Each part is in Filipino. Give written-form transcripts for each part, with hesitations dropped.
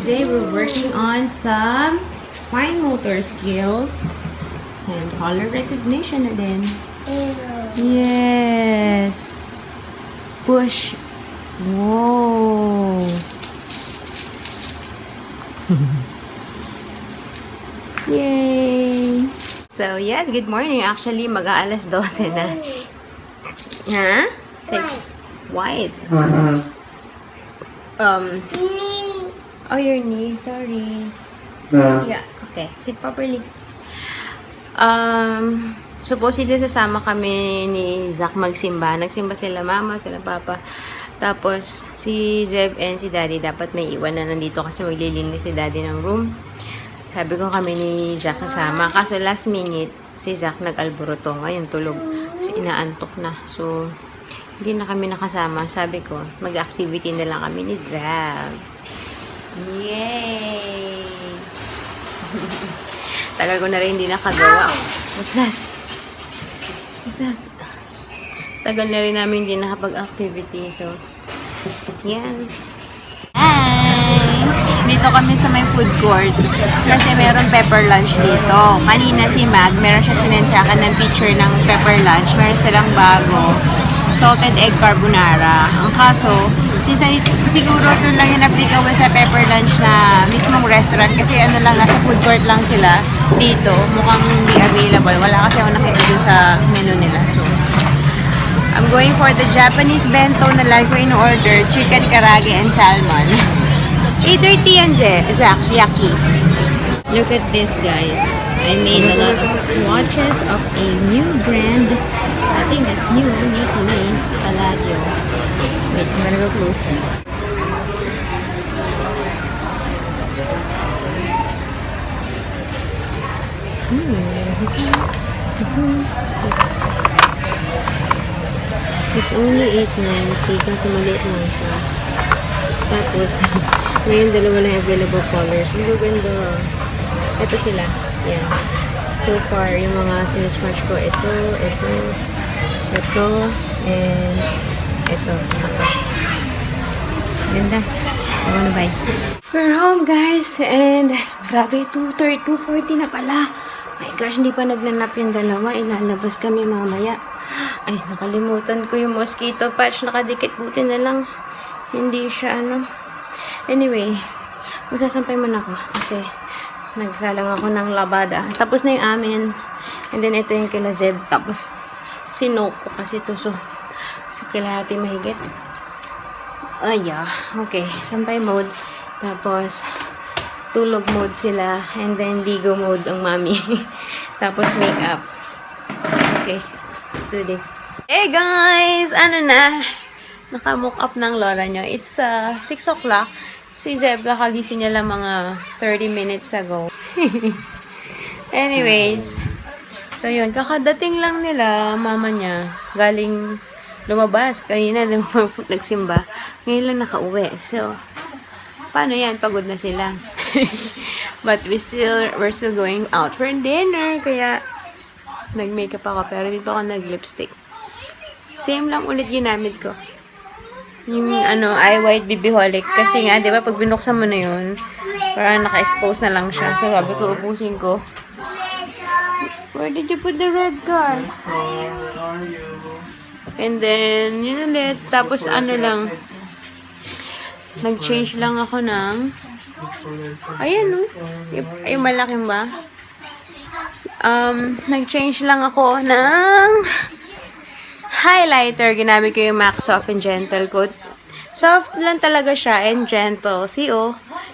today we're working on some fine motor skills and color recognition na din. Yes. Push. Whoa. Yay. So, yes, good morning. Actually, mag-aalas 12 na. Ha? Say, white. Oh, your knee. Sorry. Yeah. Okay. Sit properly. Supposedly sasama kami ni Zach magsimba. Nagsimba sila mama, sila papa. Tapos, si Zeb and si Daddy dapat may iwan na nandito kasi maglilinis si Daddy ng room. Sabi ko kami ni Zach kasama. Kaso last minute, si Zach nag-alboroto. Ngayon tulog. Kasi inaantok na. So, hindi na kami nakasama. Sabi ko, mag-activity na lang kami ni Zach. Yay! Tagal ko na rin hindi nakagawa. What's that? What's that? Tagal na rin namin hindi nakapag-activity. So, yes. Hi! Dito kami sa may food court. Kasi meron pepper lunch dito. Kanina si Mag, meron siya sinend sa akin ng picture ng pepper lunch. Meron silang bago. Salted egg carbonara. Ang kaso, siguro doon lang yung applicable sa pepper lunch na mismong restaurant. Kasi ano lang, nasa food court lang sila dito. Mukhang hindi available. Wala kasi ako nakita doon sa menu nila. So, I'm going for the Japanese bento na lang ko in-order. Chicken karage and salmon. 8:30 yan, Zach. Yaki. Look at this, guys. I made a lot of swatches of a new brand. I think it's new to me. Palladio. Wait, I'm gonna go closer. It's only 8.90 kasi maliit lang siya. Tapos, ngayon dalawa lang available colors. Ang ganda. Ito sila. Yan. So far, yung mga sinusmatch ko, ito, and ito. Ganda. I wanna buy. We're home, guys. And, grabe, 2:40 na pala. My gosh, hindi pa nagnanap yung dalawa. Ilalabas kami mamaya. Ay, nakalimutan ko yung mosquito patch. Nakadikit, buti na lang. Hindi siya, Anyway, magsasampay man ako. Kasi, nagsalang ako ng labada. Tapos na yung amin. And then, ito yung kila Zeb. Tapos, sinok ko kasi ito. So, sa kalahati mahigit. Ay, yeah. Okay. Sampay mode. Tapos, tulog mode sila. And then, ligo mode ang mami. Tapos, makeup. Okay. Let's do this. Hey, guys! Ano na? Naka-mock up ng lola nyo. It's 6 o'clock. Si Zeb, kakagising niya lang mga 30 minutes ago. Anyways, so yun, kakadating lang nila, mama niya, galing lumabas. Kanina, nagsimba. Ngayon lang nakauwi. So, paano yan? Pagod na sila. But we're still going out for dinner. Kaya, nag-makeup ako. Pero dito ako nag-lipstick. Same lang ulit ginamit ko. Yung eye white bibiholic. Kasi nga, di ba, pag binuksan mo na yun, parang naka-expose na lang siya. So, sabi ko, ubusin ko. Where did you put the red card? And then, yun ulit. Tapos, lang. Nag-change lang ako ng ayan, yung malaking ba? Nag-change lang ako ng highlighter. Ginamit ko yung MAC Soft and Gentle Coat. Soft lang talaga siya and gentle. See,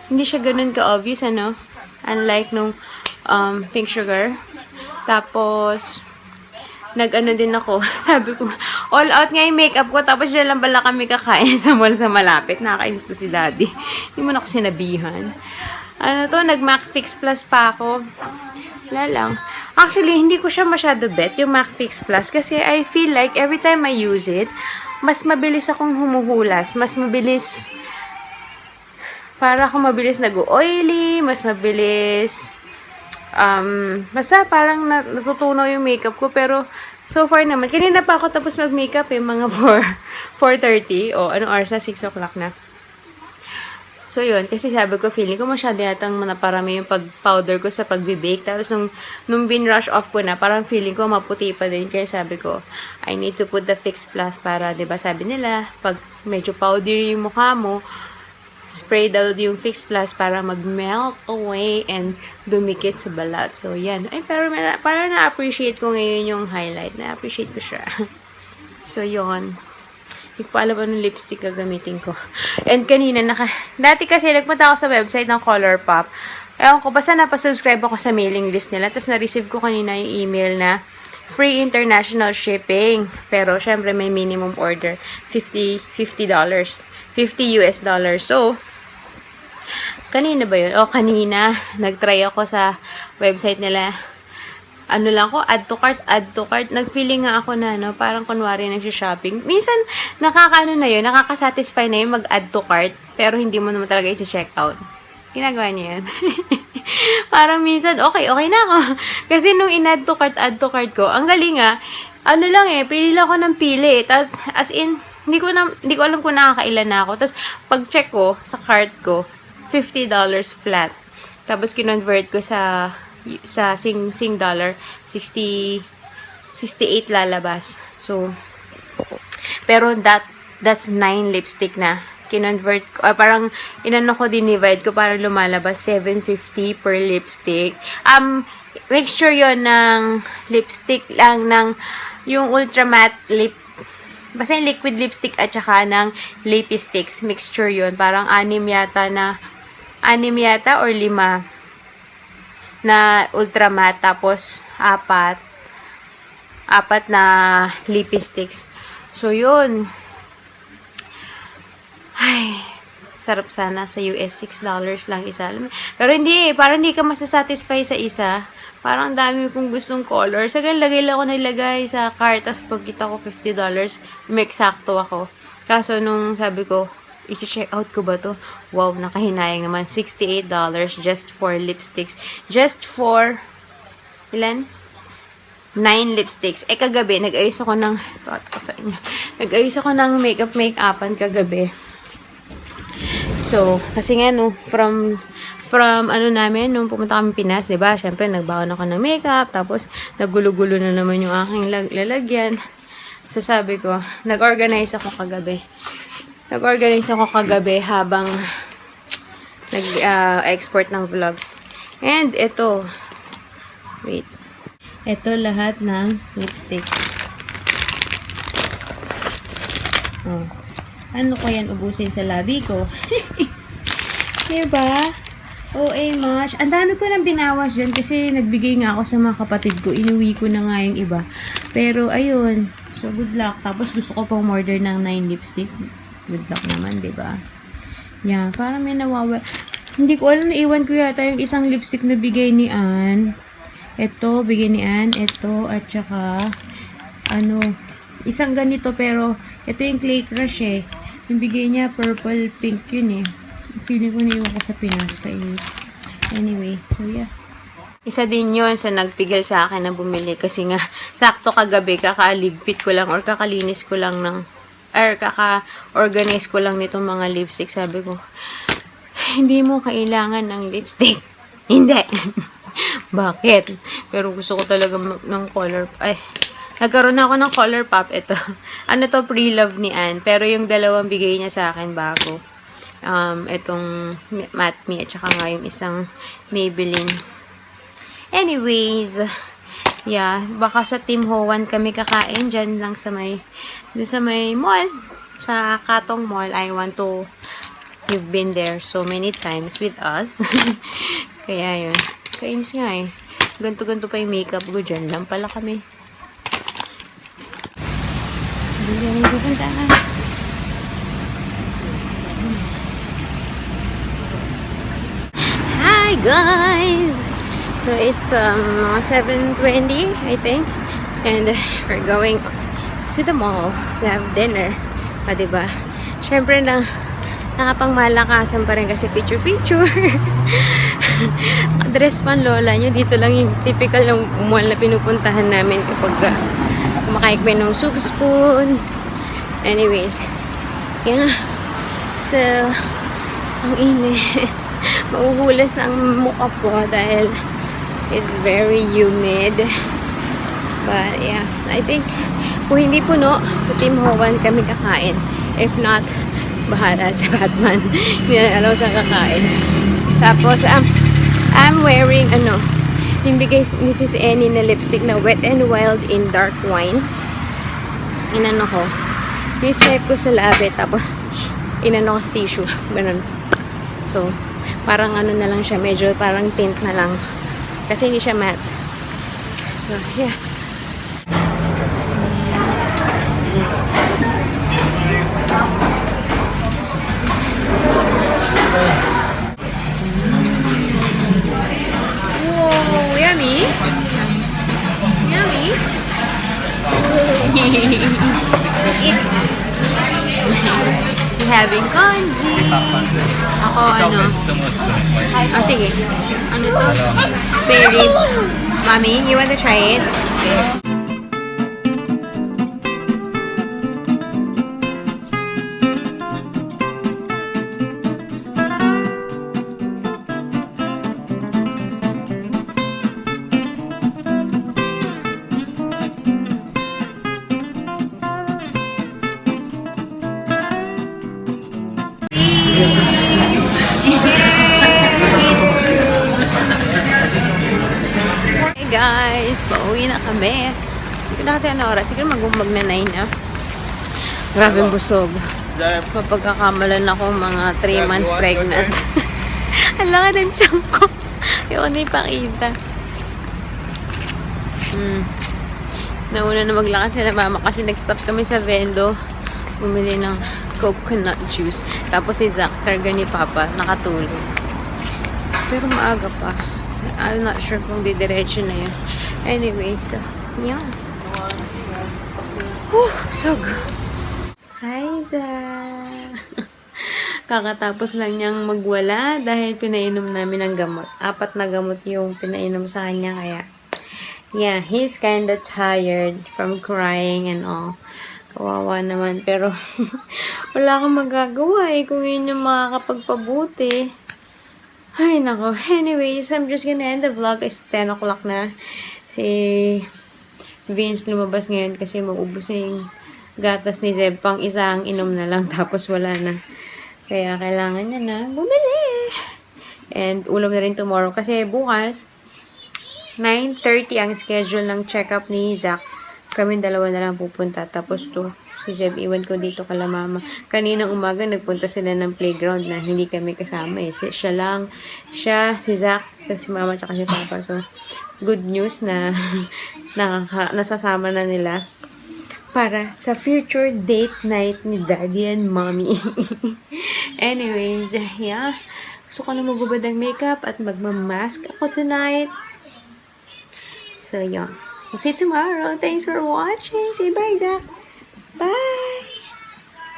hindi siya ganun ka-obvious, Unlike nung Pink Sugar. Tapos, nag-ano din ako. Sabi ko, all out nga yung makeup ko. Tapos, siya lang pala kami kakain sa mall sa malapit. Nakakainis to si Daddy. Hindi mo na ako sinabihan. Nag-MAC Fix Plus pa ako. Wala lang. Actually, hindi ko siya masyado bet, yung MAC Fix Plus. Kasi I feel like every time I use it, mas mabilis akong humuhulas. Mas mabilis, para akong mabilis nag-oily, mas mabilis, basta parang natutunaw yung makeup ko. Pero, so far naman, kanina pa ako tapos mag-makeup mga 4:30. O, anong oras na? 6 o'clock na. So, yun. Kasi sabi ko, feeling ko masyado yatang naparami yung pag-powder ko sa pag-bake. Tapos, nung bin-rush off ko na, parang feeling ko maputi pa din. Kaya sabi ko, I need to put the Fix Plus para, diba sabi nila, pag medyo powdery yung mukha mo, spray daw yung Fix Plus para mag-melt away and dumikit sa balat. So, yan. Ay, pero parang na-appreciate ko ngayon yung highlight. Na-appreciate ko siya. So, yun. Hindi ko pa alam anong lipstick gagamitin ko. And kanina, dati kasi nagpunta ako sa website ng ColourPop. Ewan ko, basta napasubscribe ako sa mailing list nila. Tapos na-receive ko kanina yung email na free international shipping. Pero, syempre, may minimum order. $50. $50. So, kanina ba yun? Kanina, nag-try ako sa website nila. Ano lang ko, add to cart. Nag-feeling nga ako na, no, parang kunwari nag-shopping. Minsan, nakaka-satisfy na yung mag-add to cart, pero hindi mo naman talaga i-check out. Ginagawa niyo yan. Parang minsan, okay na ako. Kasi nung in-add to cart ko, ang galing nga, ano lang pili lang ako ng pili. Tapos, as in, hindi ko alam kung nakakailan na ako. Tapos, pag-check ko sa cart ko, $50 flat. Tapos, kinonvert ko sa sing dollar, 68 lalabas. So, pero that's 9 lipstick na. Kinonvert ko, parang inano ko, divide ko, parang lumalabas $7.50 per lipstick. Mixture yon ng lipstick lang ng yung ultra matte lip, basta yung liquid lipstick at saka ng lippy sticks. Mixture yon, parang 6 yata or 5 na ultra matte, tapos 4 na lippy sticks. So, yun. Ay, sarap sana sa US, $6 lang isa. Pero hindi parang hindi ka masasatisfy sa isa. Parang dami kong gustong color. Sagan, lagay lang ako nilagay sa cart, tapos pagkita ko $50, may eksakto ako. Kaso, nung sabi ko, i-check out ko ba to? Wow, nakahinayang naman. $68 just for lipsticks. Just for, ilan? 9 lipsticks. Kagabi, nag-ayos ako ng, nag-ayos ako ng make-upan kagabi. So, kasi nga, no, from namin, nung pumunta kami Pinas, diba? Syempre, nagbaon ako ng makeup, tapos, nagulo-gulo na naman yung aking lalagyan. So, sabi ko, nag-organize ako kagabi habang nag-export ng vlog. And ito, wait. Ito lahat ng lipstick. Oh. Ano ko yan ubusin sa labi ko? Diba? OA much. Ang dami ko nang binawas dyan kasi nagbigay nga ako sa mga kapatid ko. Inuwi ko na nga yung iba. Pero, ayun. So, good luck. Tapos, gusto ko pang order ng 9 lipstick. Good luck naman, diba? Yeah, parang may nawawala. Hindi ko alam, naiwan ko yata yung isang lipstick na bigay ni Ann. Ito, bigay ni Ann. Ito, at saka, isang ganito, pero, ito yung Clay Crush Yung bigay niya, purple pink yun Feeling ko naiwan ko sa Pinas. Anyway, so yeah. Isa din yun sa nagpigil sa akin na bumili. Kasi nga, sakto kagabi, kakaligpit ko lang or kakalinis ko lang kaka-organize ko lang nitong mga lipstick. Sabi ko, hindi mo kailangan ng lipstick. Hindi. Bakit? Pero gusto ko talaga ng color. Nagkaroon ako ng ColourPop. Ito. Pre-love ni Ann. Pero yung dalawang bigay niya sa akin bago. Itong Matte Me at saka nga yung isang Maybelline. Anyways, yeah, baka sa Tim Ho Wan kami kakain dyan lang sa may mall, sa Katong Mall. You've been there so many times with us. Kaya yun, kainis nga ganto-ganto pa yung makeup ko, dyan lang pala kami. Hindi kami pupuntahan. Hi guys! So it's 7:20, I think, and we're going to the mall to have dinner. Diba? Syempre nakapangmalakasan pa rin kasi picture. Dress pan lola nyo. Dito lang yung typical ng mall na pinupuntahan namin kapag kumakain kami ng soup spoon. Anyways, yeah. So Ang init. Mahuhulas na ang mukha ko dahil it's very humid. But yeah, I think kung hindi puno, sa Tim Hoan kami kakain. If not, bahala sa Batman. Hindi na alam saan kakain. Tapos, I'm wearing, yung bigay ni Sis Annie na lipstick na Wet n Wild in Dark Wine. Inano ko. Ni-swipe ko sa labi, tapos inano ko sa tissue. Ganun. So, parang ano na lang siya, medyo parang tint na lang. Kasi hindi siya matte. So, yeah. Whoa, yummy. Yummy. Eat. Having congee. Ako, sige. Ano to? Spare ribs. Mommy, you want to try it? Okay. Hey guys, pauwi na kami. Hindi ko nakita na oras. Siguro mag na 9 na. Grabe busog. Mapagkakamalan ako mga 3 months pregnant. Ang laki ng tiyan ko. Ayaw na ipakita. Nauna na maglakas sila mama kasi nag-stop kami sa vendo. Bumili ng coconut juice. Tapos si Zach, karga ni Papa, nakatulog. Pero maaga pa. I'm not sure kung didiretso na yun. Anyway, so, yeah. Sog. Hi, Zach. Kakatapos lang niyang magwala dahil pinainom namin ng gamot. 4 na gamot yung pinainom sa kanya, kaya yeah, he's kinda tired from crying and all. Kawawa naman. Pero, wala kang magagawa kung yun yung makakapagpabuti. Ay, nako. Anyways, I'm just gonna end the vlog. It's 10 o'clock na. Si Vince lumabas ngayon kasi maubos na yung gatas ni Zeb. Pang isang inom na lang. Tapos wala na. Kaya kailangan niya na bumili. And ulam na rin tomorrow. Kasi bukas, 9:30 ang schedule ng check-up ni Zach. Kami dalawa na lang pupunta. Tapos si Zeb, iwan ko dito kala mama. Kaninang umaga, nagpunta sila ng playground na hindi kami kasama eh. Siya, si Zach, si mama, tsaka si Papa. So, good news na nasasama na nila para sa future date night ni Daddy and Mommy. Anyways, yeah. Gusto ko na magubad ang makeup at magmamask ako tonight. So, yeah. We'll see you tomorrow. Thanks for watching. Say bye, Zach. Bye.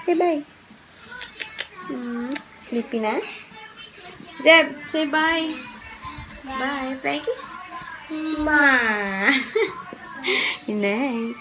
Say bye. Sleepy na? Zeb, say bye. Bye. Bye, kiss. Ma. Good night.